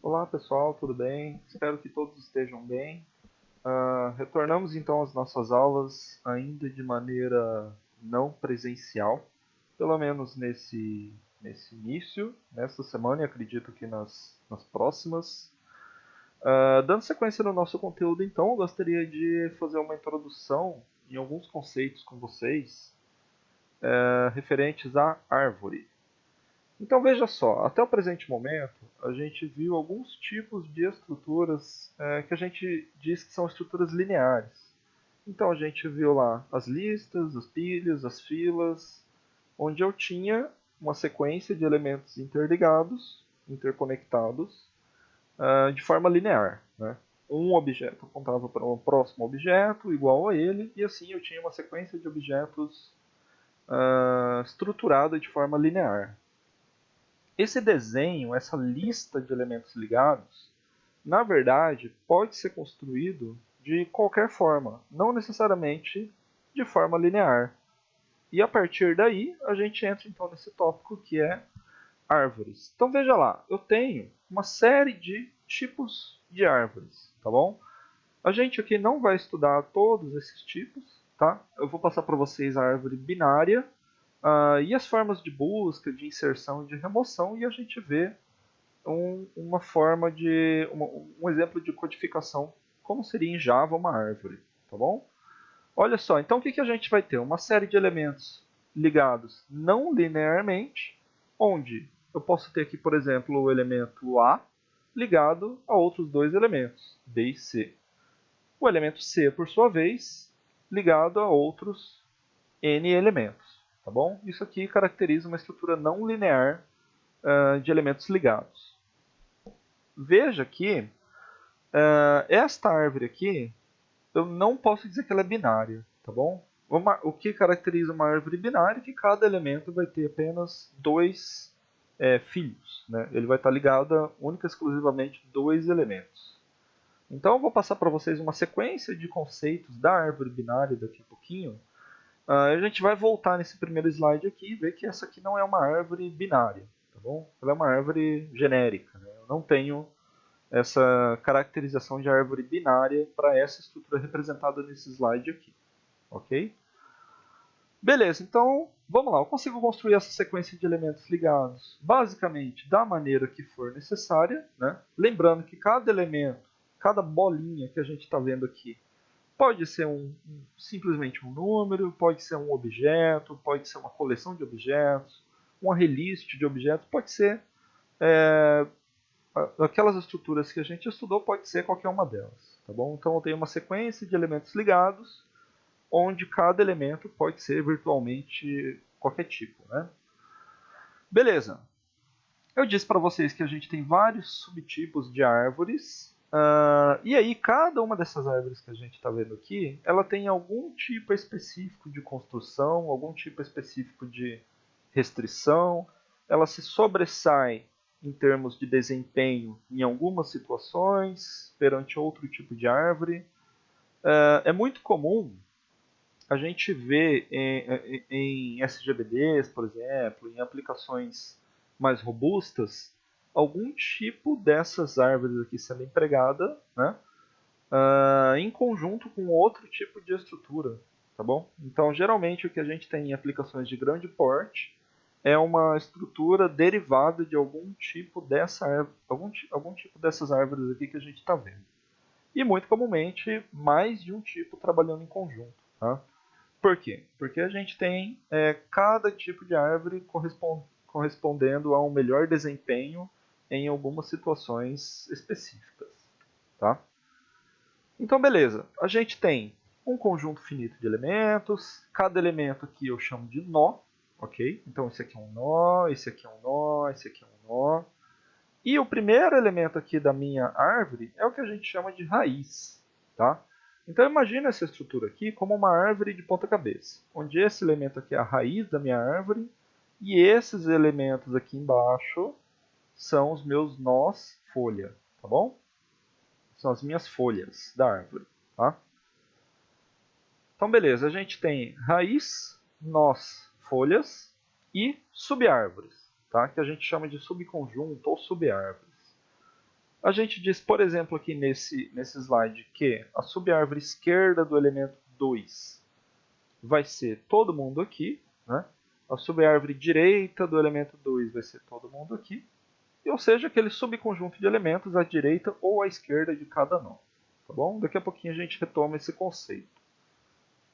Olá pessoal, tudo bem? Espero que todos estejam bem. Retornamos então às nossas aulas, ainda de maneira não presencial, pelo menos nesse início, nesta semana e acredito que nas próximas. Dando sequência no nosso conteúdo, então, eu gostaria de fazer uma introdução em alguns conceitos com vocês, referentes à árvore. Então veja só, até o presente momento a gente viu alguns tipos de estruturas que a gente diz que são estruturas lineares. Então a gente viu lá as listas, as pilhas, as filas, onde eu tinha uma sequência de elementos interligados, interconectados, de forma linear. Né? Um objeto apontava para um próximo objeto igual a ele, e assim eu tinha uma sequência de objetos estruturada de forma linear. Esse desenho, essa lista de elementos ligados, na verdade, pode ser construído de qualquer forma, não necessariamente de forma linear. E a partir daí, a gente entra então nesse tópico que é árvores. Então veja lá, eu tenho uma série de tipos de árvores, tá bom? A gente aqui não vai estudar todos esses tipos, tá? Eu vou passar para vocês a árvore binária, e as formas de busca, de inserção e de remoção, e a gente vê uma forma de um exemplo de codificação, como seria em Java uma árvore, tá bom? Olha só, então o que a gente vai ter? Uma série de elementos ligados não linearmente, onde eu posso ter aqui, por exemplo, o elemento A ligado a outros dois elementos, B e C. O elemento C, por sua vez, ligado a outros N elementos, tá bom? Isso aqui caracteriza uma estrutura não linear de elementos ligados. Veja que esta árvore aqui, eu não posso dizer que ela é binária, tá bom? O que caracteriza uma árvore binária é que cada elemento vai ter apenas dois filhos, né? Ele vai estar ligado a única e exclusivamente dois elementos. Então eu vou passar para vocês uma sequência de conceitos da árvore binária daqui a pouquinho. A gente vai voltar nesse primeiro slide aqui e ver que essa aqui não é uma árvore binária, tá bom? Ela é uma árvore genérica, né? Eu não tenho essa caracterização de árvore binária para essa estrutura representada nesse slide aqui, ok? Beleza, então vamos lá. Eu consigo construir essa sequência de elementos ligados basicamente da maneira que for necessária, né? Lembrando que cada elemento, cada bolinha que a gente está vendo aqui, pode ser simplesmente um número, pode ser um objeto, pode ser uma coleção de objetos, um array list de objetos, pode ser aquelas estruturas que a gente estudou, pode ser qualquer uma delas, tá bom? Então eu tenho uma sequência de elementos ligados, onde cada elemento pode ser virtualmente qualquer tipo, né? Beleza. Eu disse para vocês que a gente tem vários subtipos de árvores, e aí cada uma dessas árvores que a gente está vendo aqui, ela tem algum tipo específico de construção, algum tipo específico de restrição, ela se sobressai em termos de desempenho em algumas situações perante outro tipo de árvore. É muito comum a gente ver em SGBDs, por exemplo, em aplicações mais robustas, algum tipo dessas árvores aqui sendo empregada, né, em conjunto com outro tipo de estrutura, tá bom? Então, geralmente o que a gente tem em aplicações de grande porte é uma estrutura derivada de algum tipo algum tipo dessas árvores aqui que a gente está vendo. E muito comumente mais de um tipo trabalhando em conjunto, tá? Por quê? Porque a gente tem cada tipo de árvore correspondendo a um melhor desempenho em algumas situações específicas, tá? Então, beleza. A gente tem um conjunto finito de elementos. Cada elemento aqui eu chamo de nó, ok? Então, esse aqui é um nó, esse aqui é um nó, esse aqui é um nó. E o primeiro elemento aqui da minha árvore é o que a gente chama de raiz, tá? Então imagine essa estrutura aqui como uma árvore de ponta cabeça, onde esse elemento aqui é a raiz da minha árvore e esses elementos aqui embaixo são os meus nós folha, tá bom? São as minhas folhas da árvore, tá? Então beleza, a gente tem raiz, nós, folhas e subárvores, tá? Que a gente chama de subconjunto ou subárvores. A gente diz, por exemplo, aqui nesse slide, que a subárvore esquerda do elemento 2 vai ser todo mundo aqui, né? A subárvore direita do elemento 2 vai ser todo mundo aqui, ou seja, aquele subconjunto de elementos à direita ou à esquerda de cada nó. Tá bom? Daqui a pouquinho a gente retoma esse conceito.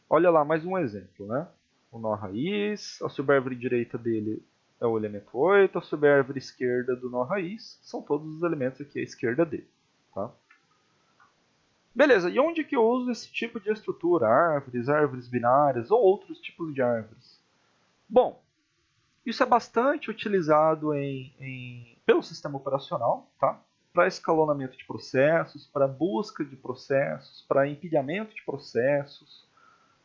Olha lá mais um exemplo, né? O nó raiz, a subárvore direita dele é o elemento 8, a subárvore esquerda do nó raiz são todos os elementos aqui à esquerda dele. Tá? Beleza, e onde que eu uso esse tipo de estrutura? Árvores binárias ou outros tipos de árvores? Bom, isso é bastante utilizado pelo sistema operacional, tá? Para escalonamento de processos, para busca de processos, para empilhamento de processos.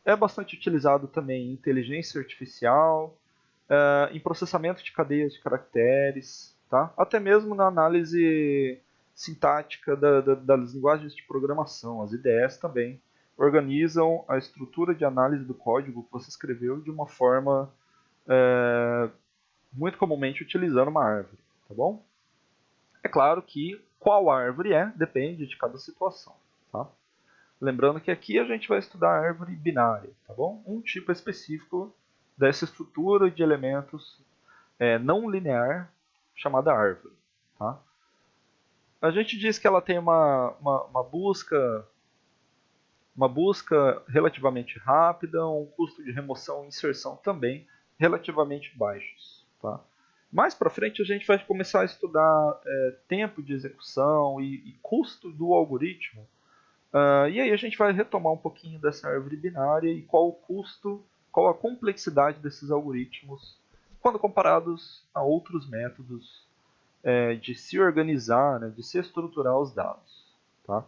É bastante utilizado também em inteligência artificial, em processamento de cadeias de caracteres, tá? Até mesmo na análise sintática das linguagens de programação. As IDEs também organizam a estrutura de análise do código que você escreveu de uma forma muito comumente utilizando uma árvore, tá bom? É claro que qual árvore depende de cada situação, tá? Lembrando que aqui a gente vai estudar a árvore binária, tá bom? Um tipo específico dessa estrutura de elementos não linear chamada árvore, tá? A gente diz que ela tem uma busca relativamente rápida, um custo de remoção e inserção também relativamente baixos, tá? Mais para frente a gente vai começar a estudar tempo de execução e custo do algoritmo. E aí a gente vai retomar um pouquinho dessa árvore binária e qual o custo, qual a complexidade desses algoritmos quando comparados a outros métodos de se organizar, né, de se estruturar os dados. Tá?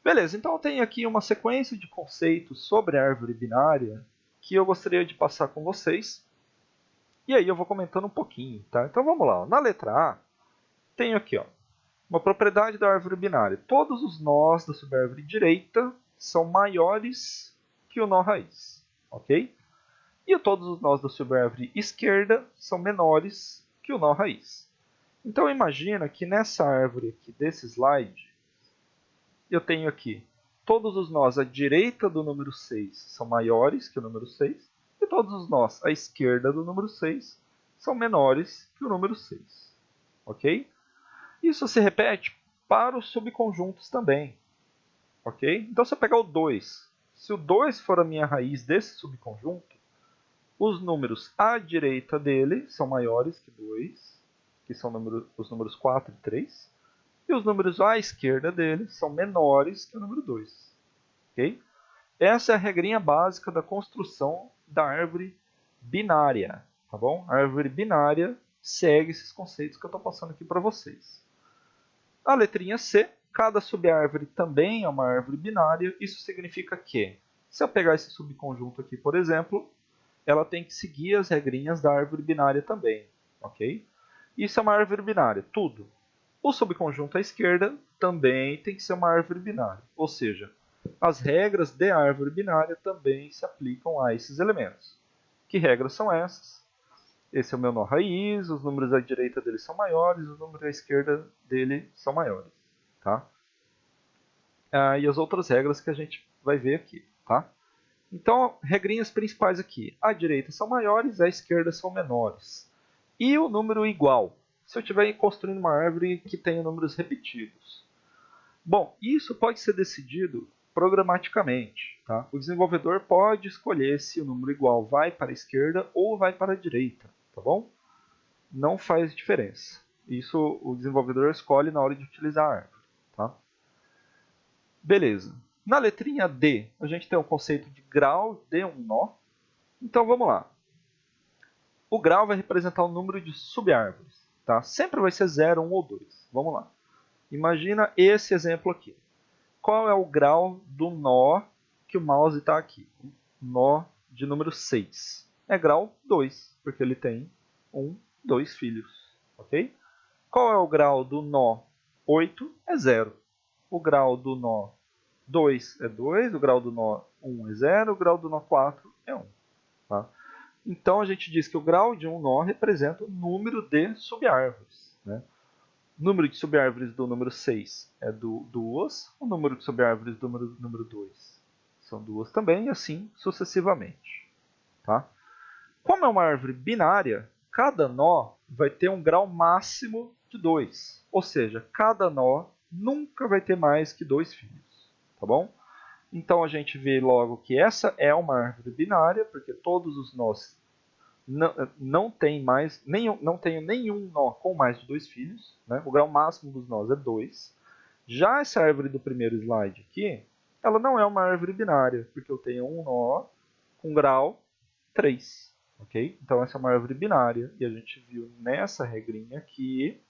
Beleza, então eu tenho aqui uma sequência de conceitos sobre a árvore binária que eu gostaria de passar com vocês. E aí eu vou comentando um pouquinho. Tá? Então vamos lá. Na letra A, tenho aqui uma propriedade da árvore binária. Todos os nós da subárvore direita são maiores que o nó raiz. Ok? E todos os nós da subárvore esquerda são menores que o nó raiz. Então imagina que nessa árvore aqui desse slide, eu tenho aqui todos os nós à direita do número 6 são maiores que o número 6, e todos os nós à esquerda do número 6 são menores que o número 6. Ok? Isso se repete para os subconjuntos também. Ok? Então se eu pegar o 2, se o 2 for a minha raiz desse subconjunto, os números à direita dele são maiores que 2, que são os números 4 e 3, e os números à esquerda dele são menores que o número 2. Okay? Essa é a regrinha básica da construção da árvore binária. Tá bom? A árvore binária segue esses conceitos que eu estou passando aqui para vocês. A letrinha C, cada subárvore também é uma árvore binária. Isso significa que, se eu pegar esse subconjunto aqui, por exemplo, ela tem que seguir as regrinhas da árvore binária também. Ok? Isso é uma árvore binária, tudo. O subconjunto à esquerda também tem que ser uma árvore binária, ou seja, as regras de árvore binária também se aplicam a esses elementos. Que regras são essas? Esse é o meu nó raiz, os números à direita dele são maiores, os números à esquerda dele são maiores. Tá? E as outras regras que a gente vai ver aqui. Tá? Então, regrinhas principais aqui. À direita são maiores, à esquerda são menores. E o número igual, se eu estiver construindo uma árvore que tenha números repetidos. Bom, isso pode ser decidido programaticamente. Tá? O desenvolvedor pode escolher se o número igual vai para a esquerda ou vai para a direita. Tá bom? Não faz diferença. Isso o desenvolvedor escolhe na hora de utilizar a árvore. Tá? Beleza. Na letrinha D, a gente tem o conceito de grau de um nó. Então vamos lá. O grau vai representar o número de subárvores. Tá? Sempre vai ser 0, 1 ou 2. Vamos lá. Imagina esse exemplo aqui. Qual é o grau do nó que o mouse está aqui? O nó de número 6. É grau 2, porque ele tem 2 filhos. Ok? Qual é o grau do nó 8? É 0. O grau do nó 2 é 2, o grau do nó 1 é 0, o grau do nó 4 é 1. Tá? Então a gente diz que o grau de um nó representa o número de subárvores. Né? número de subárvores do número 6 é 2, o número de subárvores do número 2 são 2 também, e assim sucessivamente. Tá? Como é uma árvore binária, cada nó vai ter um grau máximo de 2, ou seja, cada nó nunca vai ter mais que 2 filhos. Tá bom? Então a gente vê logo que essa é uma árvore binária, porque todos os nós não tem nenhum nó com mais de 2 filhos, né? O grau máximo dos nós é 2. Já essa árvore do primeiro slide aqui, ela não é uma árvore binária, porque eu tenho um nó com grau 3. Okay? Então essa é uma árvore binária, e a gente viu nessa regrinha aqui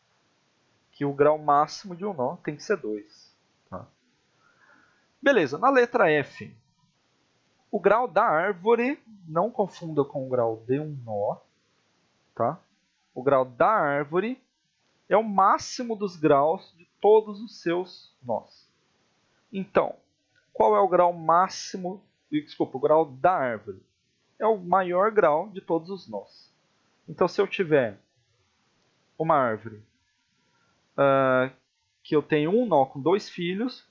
que o grau máximo de um nó tem que ser 2. Tá? Beleza, na letra F, o grau da árvore, não confunda com o grau de um nó, tá? O grau da árvore é o máximo dos graus de todos os seus nós. Então, qual é o grau máximo, desculpa, o grau da árvore? É o maior grau de todos os nós. Então, se eu tiver uma árvore que eu tenho um nó com 2 filhos,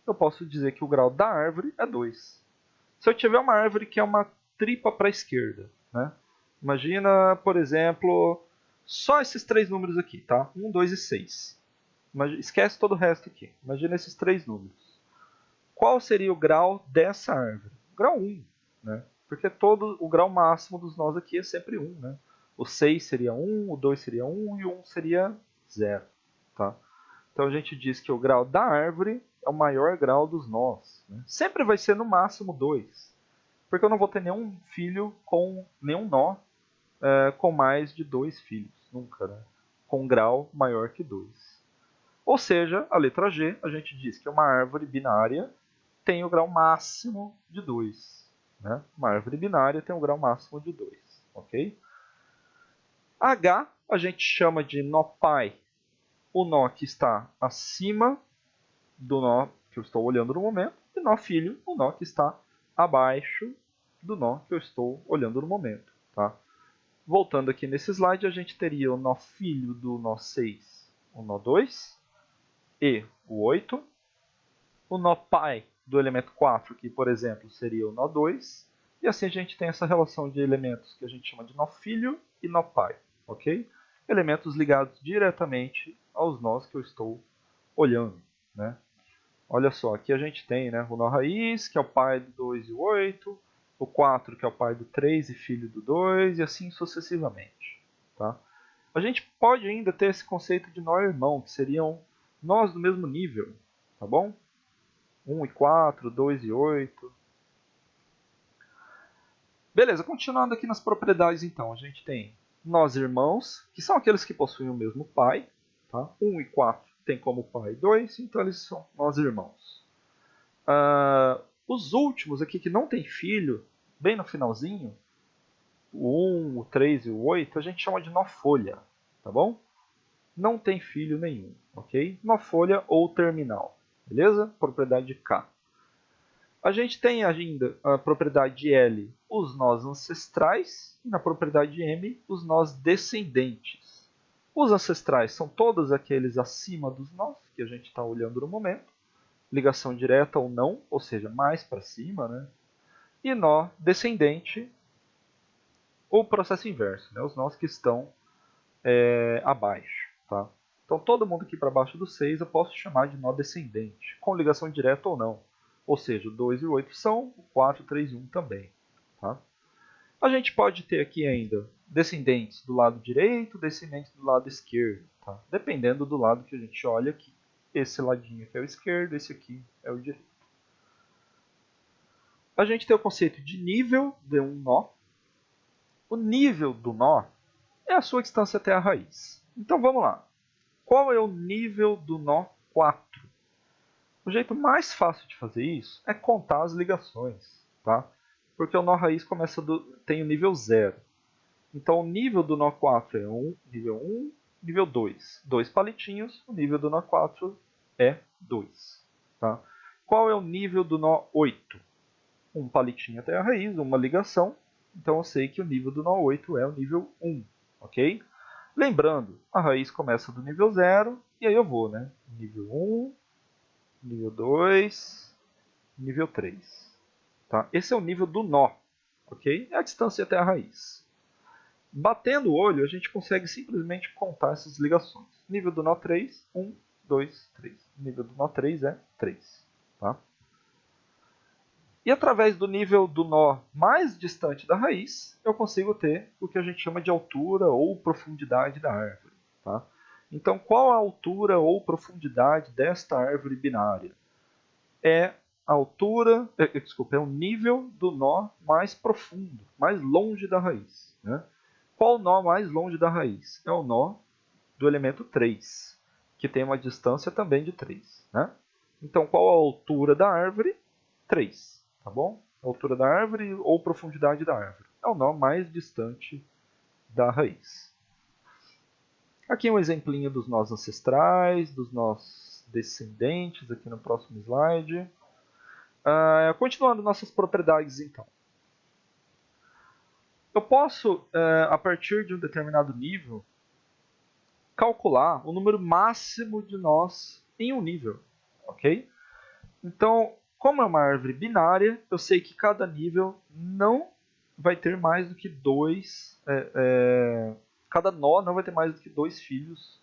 eu posso dizer que o grau da árvore é 2. Se eu tiver uma árvore que é uma tripa para a esquerda, né? Imagina, por exemplo, só esses 3 números aqui, tá? 1, 2 e 6. Esquece todo o resto aqui. Imagina esses 3 números. Qual seria o grau dessa árvore? Grau 1, né? Porque o grau máximo dos nós aqui é sempre 1, né? O 6 seria 1, o 2 seria 1 e o 1 seria 0, tá? Então a gente diz que o grau da árvore é o maior grau dos nós. Né? Sempre vai ser no máximo 2, porque eu não vou ter nenhum filho com nenhum nó com mais de 2 filhos, nunca, né? Com grau maior que 2. Ou seja, a letra G, a gente diz que uma árvore binária tem o grau máximo de 2. Né? Uma árvore binária tem o grau máximo de 2. Ok? H a gente chama de nó pai, o nó que está acima do nó que eu estou olhando no momento, e nó filho, o nó que está abaixo do nó que eu estou olhando no momento. Tá? Voltando aqui nesse slide, a gente teria o nó filho do nó 6, o nó 2, e o 8. O nó pai do elemento 4, que por exemplo seria o nó 2. E assim a gente tem essa relação de elementos que a gente chama de nó filho e nó pai. Ok? Elementos ligados diretamente aos nós que eu estou olhando. Né? Olha só, aqui a gente tem, né, o nó raiz, que é o pai do 2 e o 8, o 4, que é o pai do 3 e filho do 2, e assim sucessivamente. Tá? A gente pode ainda ter esse conceito de nó irmão, que seriam nós do mesmo nível. Tá bom? 1 e 4, 2 e 8. Beleza, continuando aqui nas propriedades então, a gente tem nós irmãos, que são aqueles que possuem o mesmo pai. Tá? 1 e 4 tem como pai 2, então eles são nós irmãos. Os últimos aqui que não tem filho, bem no finalzinho, o 1, o 3 e o 8, a gente chama de nó folha. Tá bom? Não tem filho nenhum, ok? Nó folha ou terminal, beleza? Propriedade de K. A gente tem ainda a propriedade de L, os nós ancestrais, e na propriedade de M, os nós descendentes. Os ancestrais são todos aqueles acima dos nós, que a gente está olhando no momento, ligação direta ou não, ou seja, mais para cima, né? E nó descendente, o processo inverso, né? Os nós que estão abaixo. Tá? Então todo mundo aqui para baixo do 6 eu posso chamar de nó descendente, com ligação direta ou não. Ou seja, o 2 e o 8 são, o 4, 3 e 1 também. Tá? A gente pode ter aqui ainda descendentes do lado direito, descendentes do lado esquerdo. Tá? Dependendo do lado que a gente olha aqui. Esse ladinho aqui é o esquerdo, esse aqui é o direito. A gente tem o conceito de nível de um nó. O nível do nó é a sua distância até a raiz. Então vamos lá. Qual é o nível do nó 4? O jeito mais fácil de fazer isso é contar as ligações, tá? Porque o nó raiz tem o nível 0. Então o nível do nó 4 é nível 1, nível 2. 2 palitinhos, o nível do nó 4 é 2. Tá? Qual é o nível do nó 8? Um palitinho até a raiz, uma ligação. Então eu sei que o nível do nó 8 é o nível 1. Ok? Lembrando, a raiz começa do nível 0 e aí eu vou, né? Nível 1, nível 2, nível 3. Tá? Esse é o nível do nó, ok? É a distância até a raiz. Batendo o olho, a gente consegue simplesmente contar essas ligações. Nível do nó 3, 1, 2, 3. Nível do nó 3 é 3. Tá? E através do nível do nó mais distante da raiz, eu consigo ter o que a gente chama de altura ou profundidade da árvore. Tá? Então, qual a altura ou profundidade desta árvore binária? É a altura, desculpa, é o nível do nó mais profundo, mais longe da raiz. Né? Qual o nó mais longe da raiz? É o nó do elemento 3, que tem uma distância também de 3. Né? Então, qual a altura da árvore? 3. Tá bom? A altura da árvore ou profundidade da árvore. É o nó mais distante da raiz. Aqui um exemplinho dos nós ancestrais, dos nós descendentes, aqui no próximo slide. Continuando nossas propriedades, então. Eu posso, a partir de um determinado nível, calcular o número máximo de nós em um nível, ok? Então, como é uma árvore binária, eu sei que cada nível não vai ter mais do que dois. Cada nó não vai ter mais do que 2 filhos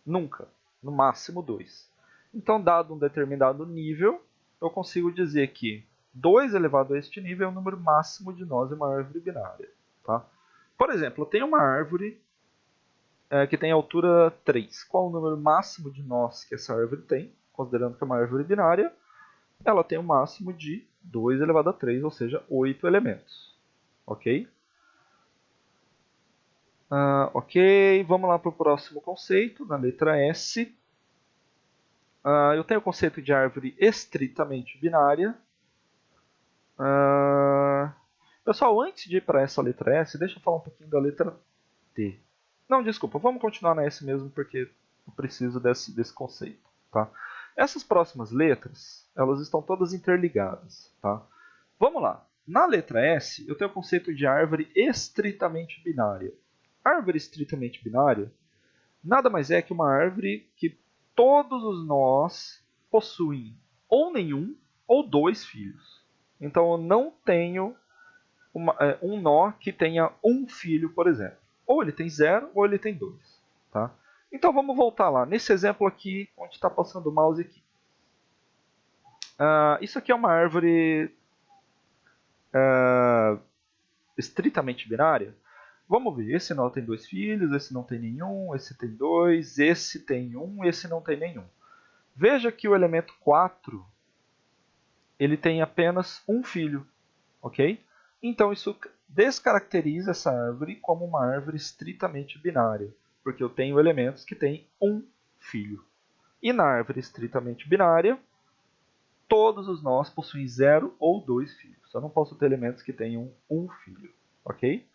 nunca, no máximo 2. Então, dado um determinado nível, eu consigo dizer que 2 elevado a este nível é o número máximo de nós em uma árvore binária. Tá? Por exemplo, eu tenho uma árvore que tem altura 3. Qual o número máximo de nós que essa árvore tem? Considerando que é uma árvore binária, ela tem um máximo de 2 elevado a 3, ou seja, 8 elementos. Ok? Ok, vamos lá para o próximo conceito, na letra S. Eu tenho o conceito de árvore estritamente binária. Pessoal, antes de ir para essa letra S, deixa eu falar um pouquinho da letra T. Não, desculpa, vamos continuar na S mesmo, porque eu preciso desse conceito. Tá? Essas próximas letras, elas estão todas interligadas. Tá? Vamos lá. Na letra S, eu tenho o conceito de árvore estritamente binária. Árvore estritamente binária nada mais é que uma árvore que todos os nós possuem ou nenhum ou 2 filhos. Então eu não tenho um nó que tenha um filho, por exemplo. Ou ele tem 0 ou ele tem 2. Tá? Então vamos voltar lá. Nesse exemplo aqui, onde está passando o mouse aqui. Isso aqui é uma árvore estritamente binária. Vamos ver, esse nó tem 2 filhos, esse não tem nenhum, esse tem 2, esse tem 1, esse não tem nenhum. Veja que o elemento 4 ele tem apenas um filho, ok? Então isso descaracteriza essa árvore como uma árvore estritamente binária, porque eu tenho elementos que têm um filho. E na árvore estritamente binária, todos os nós possuem 0 ou 2 filhos. Eu não posso ter elementos que tenham um filho, ok?